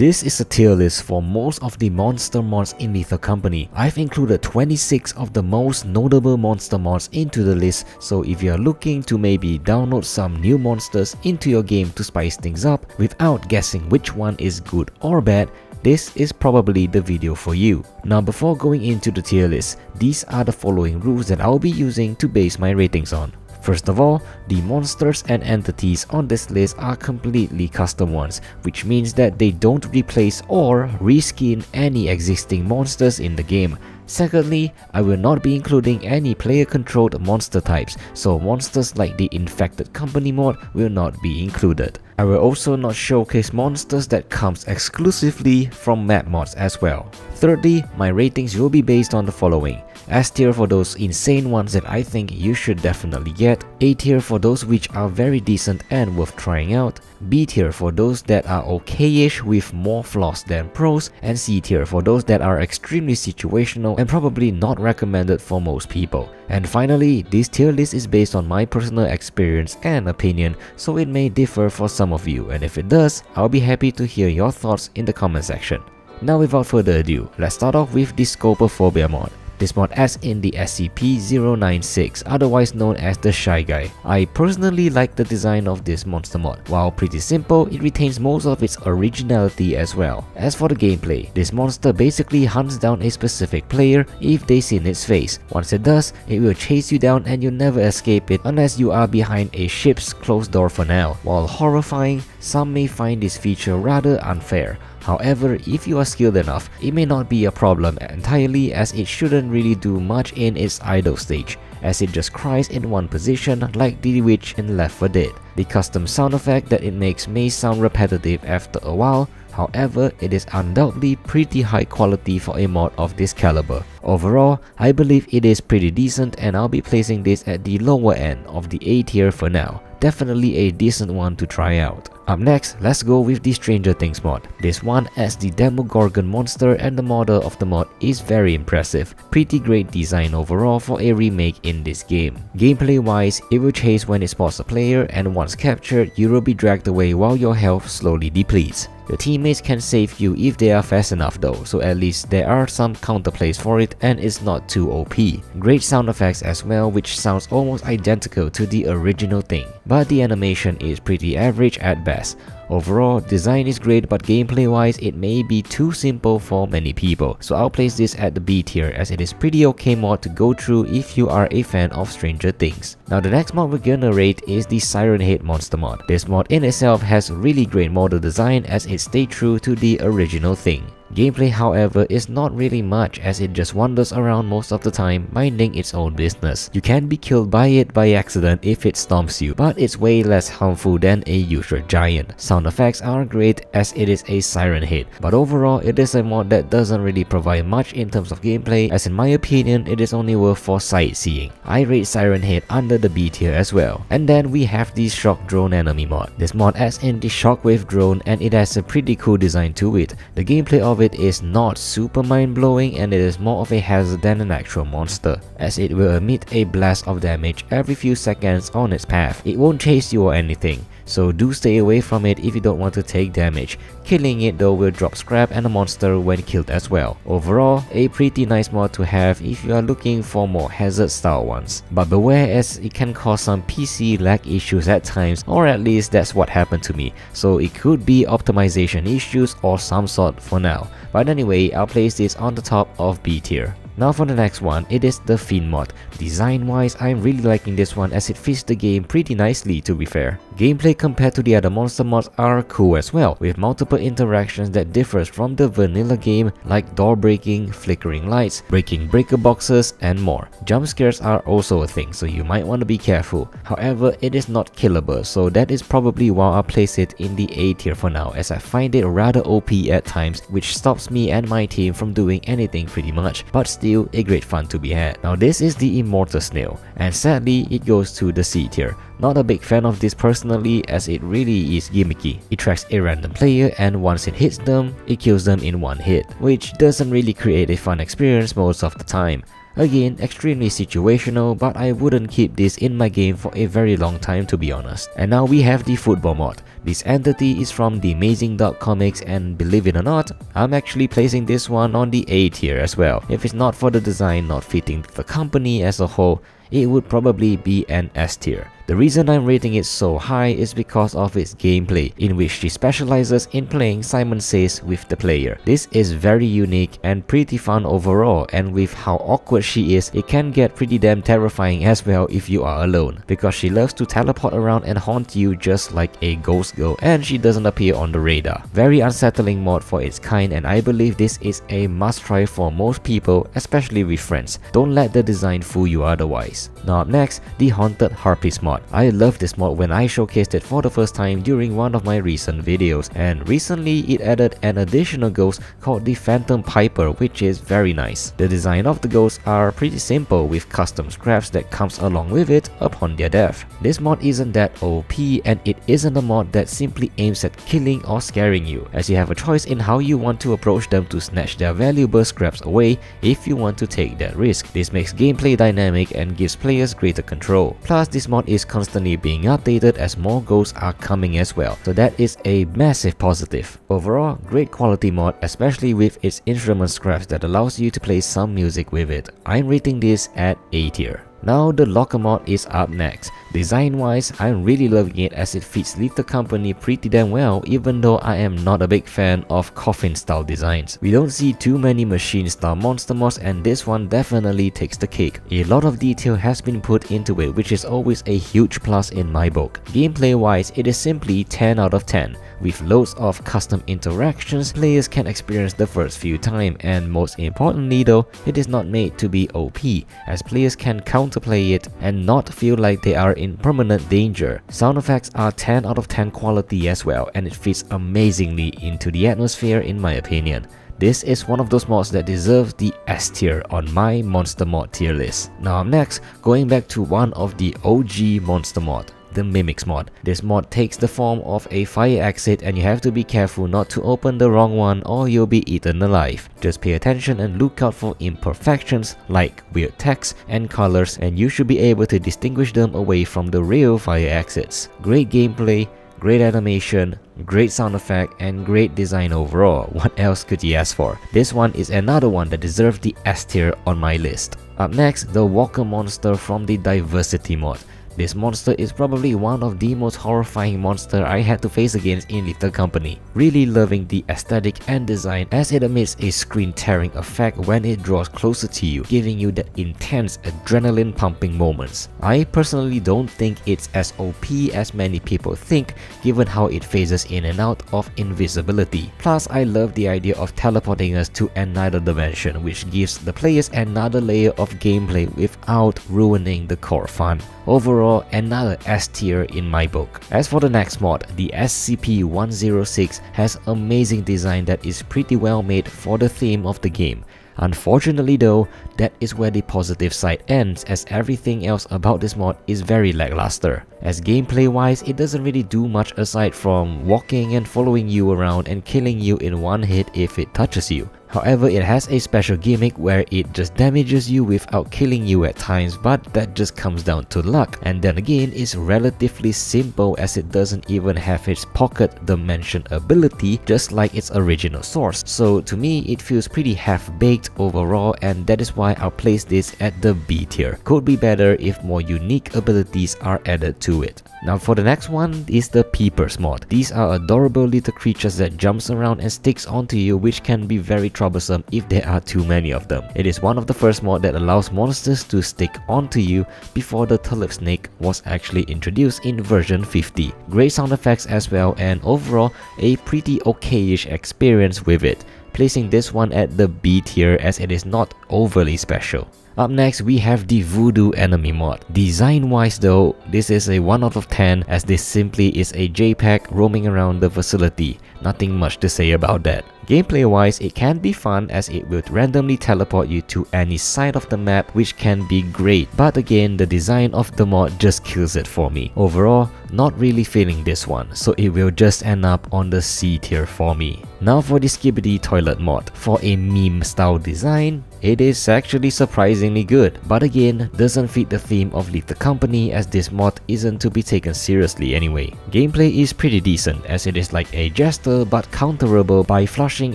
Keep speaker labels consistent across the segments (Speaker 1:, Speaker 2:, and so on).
Speaker 1: This is a tier list for most of the monster mods in Lethal Company. I've included 26 of the most notable monster mods into the list, so if you are looking to maybe download some new monsters into your game to spice things up without guessing which one is good or bad, this is probably the video for you. Now before going into the tier list, these are the following rules that I'll be using to base my ratings on. First of all, the monsters and entities on this list are completely custom ones, which means that they don't replace or reskin any existing monsters in the game. Secondly, I will not be including any player-controlled monster types, so monsters like the Infected Company mod will not be included. I will also not showcase monsters that comes exclusively from map mods as well. Thirdly, my ratings will be based on the following: S tier for those insane ones that I think you should definitely get, A tier for those which are very decent and worth trying out, B tier for those that are okay-ish with more flaws than pros, and C tier for those that are extremely situational and probably not recommended for most people. And finally, this tier list is based on my personal experience and opinion, so it may differ for some of you, and if it does, I'll be happy to hear your thoughts in the comment section. Now without further ado, let's start off with the Scopophobia mod. This mod adds in the SCP-096, otherwise known as the Shy Guy. I personally like the design of this monster mod. While pretty simple, it retains most of its originality as well. As for the gameplay, this monster basically hunts down a specific player if they see its face. Once it does, it will chase you down and you'll never escape it unless you are behind a ship's closed door for now. While horrifying, some may find this feature rather unfair. However, if you are skilled enough, it may not be a problem entirely, as it shouldn't really do much in its idle stage, as it just cries in one position like the witch in Left 4 Dead. The custom sound effect that it makes may sound repetitive after a while, however, it is undoubtedly pretty high quality for a mod of this caliber. Overall, I believe it is pretty decent and I'll be placing this at the lower end of the A tier for now. Definitely a decent one to try out. Up next, let's go with the Stranger Things mod. This one adds the Demogorgon monster and the model of the mod is very impressive. Pretty great design overall for a remake in this game. Gameplay wise, it will chase when it spots a player, and once captured, you will be dragged away while your health slowly depletes. Your teammates can save you if they are fast enough though, so at least there are some counterplays for it and it's not too OP. Great sound effects as well, which sounds almost identical to the original thing, but the animation is pretty average at best. Overall, design is great, but gameplay wise it may be too simple for many people, so I'll place this at the B tier as it is pretty okay mod to go through if you are a fan of Stranger Things. Now the next mod we're gonna rate is the SirenHead monster mod. This mod in itself has really great model design as it stayed true to the original thing. Gameplay however is not really much as it just wanders around most of the time minding its own business. You can be killed by it by accident if it stomps you, but it's way less harmful than a usual giant. Sound effects are great as it is a SirenHead, but overall it is a mod that doesn't really provide much in terms of gameplay, as in my opinion it is only worth for sightseeing. I rate SirenHead under the B tier as well. And then we have the Drone Enemy mod. This mod adds in the Shockwave Drone and it has a pretty cool design to it. The gameplay of it is not super mind-blowing and it is more of a hazard than an actual monster, as it will emit a blast of damage every few seconds on its path. It won't chase you or anything, so do stay away from it if you don't want to take damage. Killing it though will drop scrap and a monster when killed as well. Overall, a pretty nice mod to have if you are looking for more hazard style ones. But beware, as it can cause some PC lag issues at times, or at least that's what happened to me, so it could be optimization issues or some sort for now. But anyway, I'll place this on the top of B tier. Now for the next one, it is the Fiend mod. Design wise, I'm really liking this one as it fits the game pretty nicely, to be fair. Gameplay compared to the other monster mods are cool as well, with multiple interactions that differs from the vanilla game, like door breaking, flickering lights, breaking breaker boxes, and more. Jump scares are also a thing, so you might want to be careful. However, it is not killable, so that is probably why I place it in the A tier for now, as I find it rather OP at times, which stops me and my team from doing anything pretty much, but still a great fun to be had. Now this is the ImmortalSnail, and sadly it goes to the C tier. Not a big fan of this personally, as it really is gimmicky. It tracks a random player and once it hits them, it kills them in one hit, which doesn't really create a fun experience most of the time. Again, extremely situational, but I wouldn't keep this in my game for a very long time, to be honest. And now we have the football mod. This entity is from the Amazing Dog Comics, and believe it or not, I'm actually placing this one on the A tier as well. If it's not for the design not fitting the company as a whole, it would probably be an S tier. The reason I'm rating it so high is because of its gameplay, in which she specializes in playing Simon Says with the player. This is very unique and pretty fun overall, and with how awkward she is, it can get pretty damn terrifying as well if you are alone, because she loves to teleport around and haunt you just like a ghost girl, and she doesn't appear on the radar. Very unsettling mod for its kind, and I believe this is a must try for most people, especially with friends. Don't let the design fool you otherwise. Now up next, the Haunted Harpist mod. I love this mod when I showcased it for the first time during one of my recent videos, and recently it added an additional ghost called the Phantom Piper, which is very nice. The design of the ghosts are pretty simple, with custom scraps that comes along with it upon their death. This mod isn't that OP, and it isn't a mod that simply aims at killing or scaring you, as you have a choice in how you want to approach them to snatch their valuable scraps away if you want to take that risk. This makes gameplay dynamic and gives players greater control. Plus, this mod is constantly being updated as more ghosts are coming as well, so that is a massive positive. Overall, great quality mod, especially with its instrument scraps that allows you to play some music with it. I'm rating this at A tier. Now the Locker mod is up next. Design wise, I'm really loving it as it fits Lethal Company pretty damn well, even though I am not a big fan of coffin style designs. We don't see too many machine style monster mods, and this one definitely takes the cake. A lot of detail has been put into it, which is always a huge plus in my book. Gameplay wise, it is simply 10 out of 10. With loads of custom interactions players can experience the first few times, and most importantly though, it is not made to be OP, as players can counterplay it and not feel like they are in permanent danger. Sound effects are 10 out of 10 quality as well, and it fits amazingly into the atmosphere in my opinion. This is one of those mods that deserves the S tier on my monster mod tier list. Now up next, going back to one of the OG monster mod, the Mimics mod. This mod takes the form of a fire exit, and you have to be careful not to open the wrong one or you'll be eaten alive. Just pay attention and look out for imperfections like weird text and colors, and you should be able to distinguish them away from the real fire exits. Great gameplay, great animation, great sound effect, and great design overall. What else could you ask for? This one is another one that deserves the S tier on my list. Up next, the Walker monster from the Diversity mod. This monster is probably one of the most horrifying monster I had to face against in Lethal Company. Really loving the aesthetic and design, as it emits a screen-tearing effect when it draws closer to you, giving you that intense adrenaline pumping moments. I personally don't think it's as OP as many people think, given how it phases in and out of invisibility. Plus, I love the idea of teleporting us to another dimension, which gives the players another layer of gameplay without ruining the core fun. Overall, another S tier in my book. As for the next mod, the SCP-106 has amazing design that is pretty well made for the theme of the game. Unfortunately though, that is where the positive side ends, as everything else about this mod is very lackluster. As gameplay wise, it doesn't really do much aside from walking and following you around and killing you in one hit if it touches you. However, it has a special gimmick where it just damages you without killing you at times, but that just comes down to luck. And then again, it's relatively simple as it doesn't even have its pocket dimension ability just like its original source. So to me, it feels pretty half-baked overall, and that is why I'll place this at the B tier. Could be better if more unique abilities are added to it. Now for the next one is the Peepers mod. These are adorable little creatures that jumps around and sticks onto you, which can be very troublesome if there are too many of them. It is one of the first mod that allows monsters to stick onto you before the tulip snake was actually introduced in version 50. Great sound effects as well, and overall a pretty okay-ish experience with it, placing this one at the B tier as it is not overly special. Up next, we have the Voodoo Enemy mod. Design wise though, this is a 1 out of 10 as this simply is a JPEG roaming around the facility. Nothing much to say about that. Gameplay wise, it can be fun as it will randomly teleport you to any side of the map, which can be great, but again the design of the mod just kills it for me. Overall, not really feeling this one, so it will just end up on the C tier for me. Now for the Skibidi Toilet mod. For a meme style design, it is actually surprisingly good, but again doesn't fit the theme of Leave the Company as this mod isn't to be taken seriously anyway. Gameplay is pretty decent as it is like a jester but counterable by flushing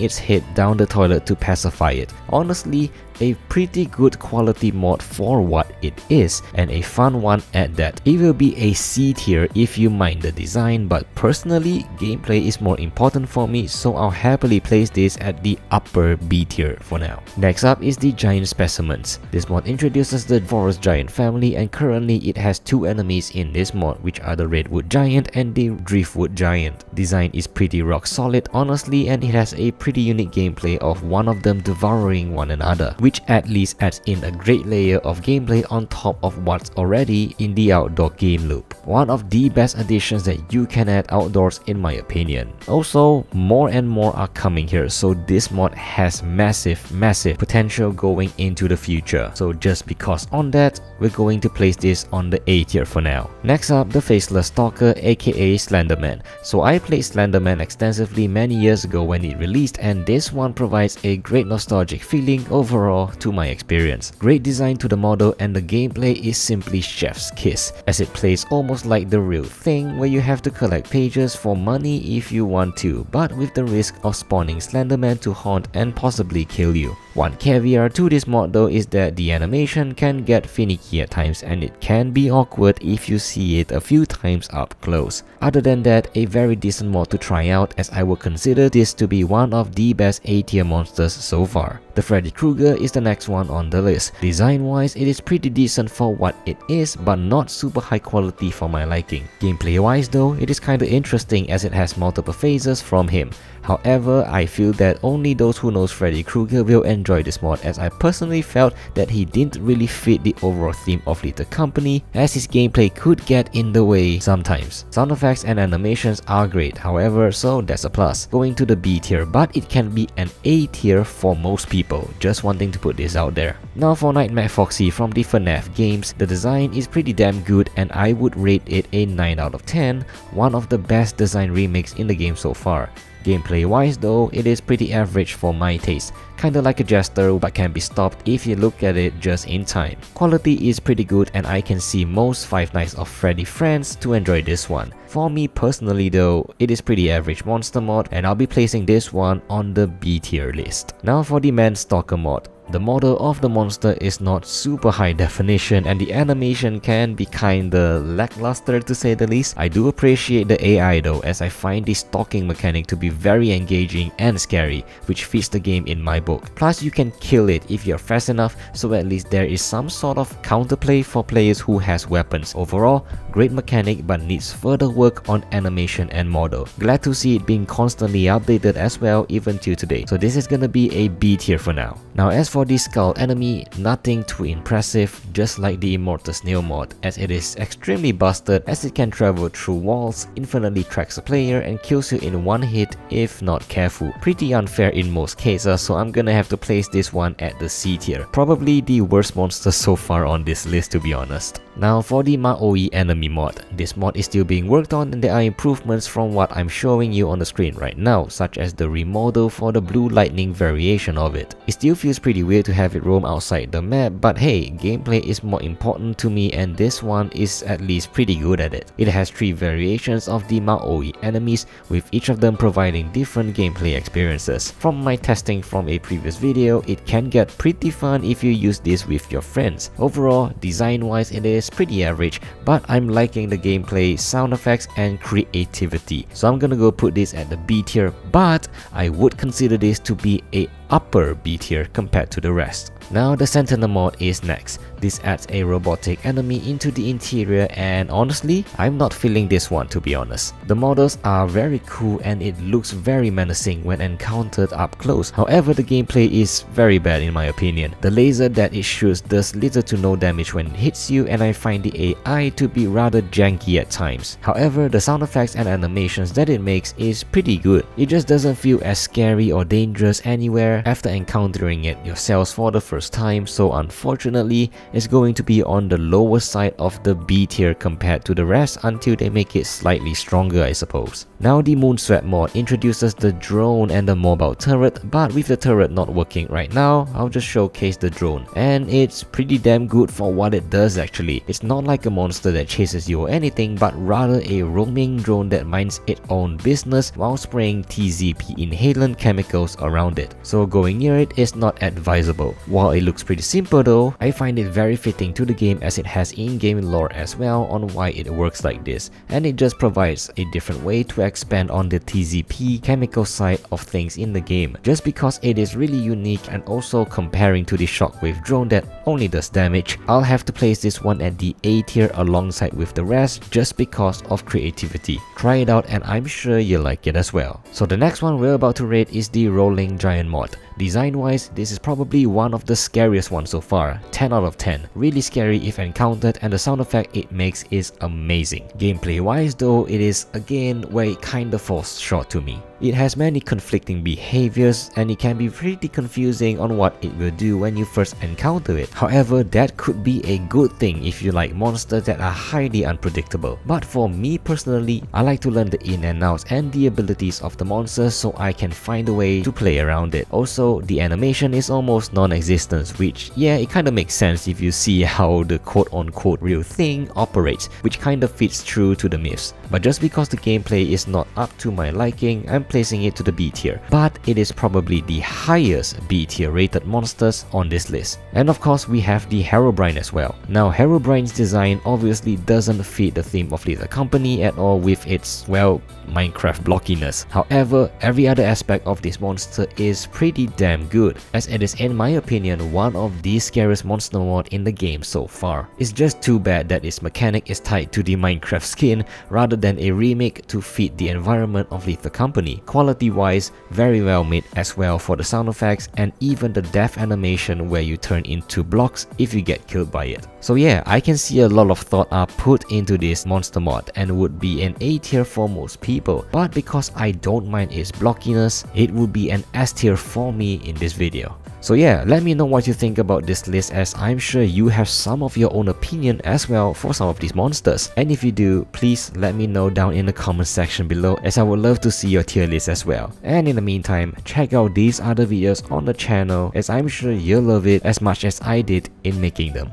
Speaker 1: its head down the toilet to pacify it. Honestly, a pretty good quality mod for what it is, and a fun one at that. It will be a C tier if you mind the design, but personally gameplay is more important for me, so I'll happily place this at the upper B tier for now. Next up is the Giant Specimens. This mod introduces the Forest Giant family, and currently it has 2 enemies in this mod, which are the Redwood Giant and the Driftwood Giant. Design is pretty rock solid honestly, and it has a pretty unique gameplay of one of them devouring one another, which at least adds in a great layer of gameplay on top of what's already in the outdoor game loop. One of the best additions that you can add outdoors in my opinion. Also, more and more are coming here, so this mod has massive potential going into the future. So just because on that, we're going to place this on the A tier for now. Next up, the Faceless Stalker aka Slenderman. So I played Slenderman extensively many years ago when it released, and this one provides a great nostalgic feeling overall to my experience. Great design to the model, and the gameplay is simply chef's kiss as it plays almost like the real thing where you have to collect pages for money if you want to, but with the risk of spawning Slenderman to haunt and possibly kill you. One caveat to this mod though is that the animation can get finicky at times, and it can be awkward if you see it a few times up close. Other than that, a very decent mod to try out, as I would consider this to be one of the best A tier monsters so far. The Freddy Krueger is the next one on the list. Design wise, it is pretty decent for what it is, but not super high quality for my liking. Gameplay wise though, it is kinda interesting as it has multiple phases from him. However, I feel that only those who knows Freddy Krueger will enjoy this mod, as I personally felt that he didn't really fit the overall theme of Leave the Company, as his gameplay could get in the way sometimes. Sound effects and animations are great, however, so that's a plus. Going to the B tier, but it can be an A tier for most people, just wanting to put this out there. Now for Nightmare Foxy from the FNAF games, the design is pretty damn good and I would rate it a 9 out of 10, one of the best design remakes in the game so far. Gameplay wise though, it is pretty average for my taste, kinda like a jester but can be stopped if you look at it just in time. Quality is pretty good, and I can see most Five Nights of Freddy friends to enjoy this one. For me personally though, it is pretty average monster mod, and I'll be placing this one on the B tier list. Now for the Man Stalker mod. The model of the monster is not super high definition, and the animation can be kinda lackluster to say the least. I do appreciate the AI though, as I find the stalking mechanic to be very engaging and scary, which fits the game in my book. Plus you can kill it if you're fast enough, so at least there is some sort of counterplay for players who has weapons. Overall, great mechanic but needs further work on animation and model. Glad to see it being constantly updated as well even till today. So this is gonna be a B tier for now. Now as for the Skull Enemy, nothing too impressive, just like the ImmortalSnail mod, as it is extremely busted as it can travel through walls, infinitely tracks a player and kills you in one hit if not careful. Pretty unfair in most cases, so I'm gonna have to place this one at the C tier. Probably the worst monster so far on this list to be honest. Now for the Maoi Enemy mod. This mod is still being worked on, and there are improvements from what I'm showing you on the screen right now, such as the remodel for the blue lightning variation of it. It still feels pretty weird to have it roam outside the map, but hey, gameplay is more important to me, and this one is at least pretty good at it. It has 3 variations of the Maoi enemies, with each of them providing different gameplay experiences. From my testing from a previous video, it can get pretty fun if you use this with your friends. Overall, design wise it is pretty average, but I'm liking the gameplay, sound effects and creativity, so I'm gonna go put this at the B tier, but I would consider this to be a upper B tier compared to the rest. Now the Sentinel mod is next. This adds a robotic enemy into the interior, and honestly, I'm not feeling this one to be honest. The models are very cool and it looks very menacing when encountered up close. However, the gameplay is very bad in my opinion. The laser that it shoots does little to no damage when it hits you, and I find the AI to be rather janky at times. However, the sound effects and animations that it makes is pretty good. It just doesn't feel as scary or dangerous anywhere after encountering it yourselves for the first time, so unfortunately, it's going to be on the lower side of the B tier compared to the rest until they make it slightly stronger, I suppose. Now the Moonswept mod introduces the drone and the mobile turret, but with the turret not working right now, I'll just showcase the drone. And it's pretty damn good for what it does actually. It's not like a monster that chases you or anything, but rather a roaming drone that minds its own business while spraying TZP inhalant chemicals around it. So going near it is not advisable. While it looks pretty simple though, I find it very fitting to the game as it has in-game lore as well on why it works like this, and it just provides a different way to expand on the TZP chemical side of things in the game, just because it is really unique. And also comparing to the Shockwave Drone that only does damage, I'll have to place this one at the A tier alongside with the rest just because of creativity. Try it out and I'm sure you'll like it as well. So the next one we're about to rate is the Rolling Giant mod. Design wise, this is probably one of the scariest ones so far, 10 out of 10. Really scary if encountered, and the sound effect it makes is amazing. Gameplay wise though, it is again where it kinda falls short to me. It has many conflicting behaviors and it can be pretty confusing on what it will do when you first encounter it. However, that could be a good thing if you like monsters that are highly unpredictable. But for me personally, I like to learn the in and outs and the abilities of the monsters so I can find a way to play around it. Also, the animation is almost non-existent, which yeah, it kinda makes sense if you see how the quote-unquote real thing operates, which kinda fits true to the myths. But just because the gameplay is not up to my liking, I'm placing it to the B tier. But it is probably the highest B tier rated monsters on this list. And of course, we have the Herobrine as well. Now, Herobrine's design obviously doesn't fit the theme of the company at all with its, well, Minecraft blockiness. However, every other aspect of this monster is pretty damn good, as it is in my opinion one of the scariest monster mod in the game so far. It's just too bad that its mechanic is tied to the Minecraft skin rather than a remake to fit the environment of the company. Quality wise, very well made as well for the sound effects and even the death animation where you turn into blocks if you get killed by it. So yeah, I can see a lot of thought are put into this monster mod and would be an A tier for most people, but because I don't mind its blockiness, it would be an S tier for me in this video. So yeah, let me know what you think about this list, as I'm sure you have some of your own opinion as well for some of these monsters. And if you do, please let me know down in the comment section below, as I would love to see your tier list as well. And in the meantime, check out these other videos on the channel, as I'm sure you'll love it as much as I did in making them.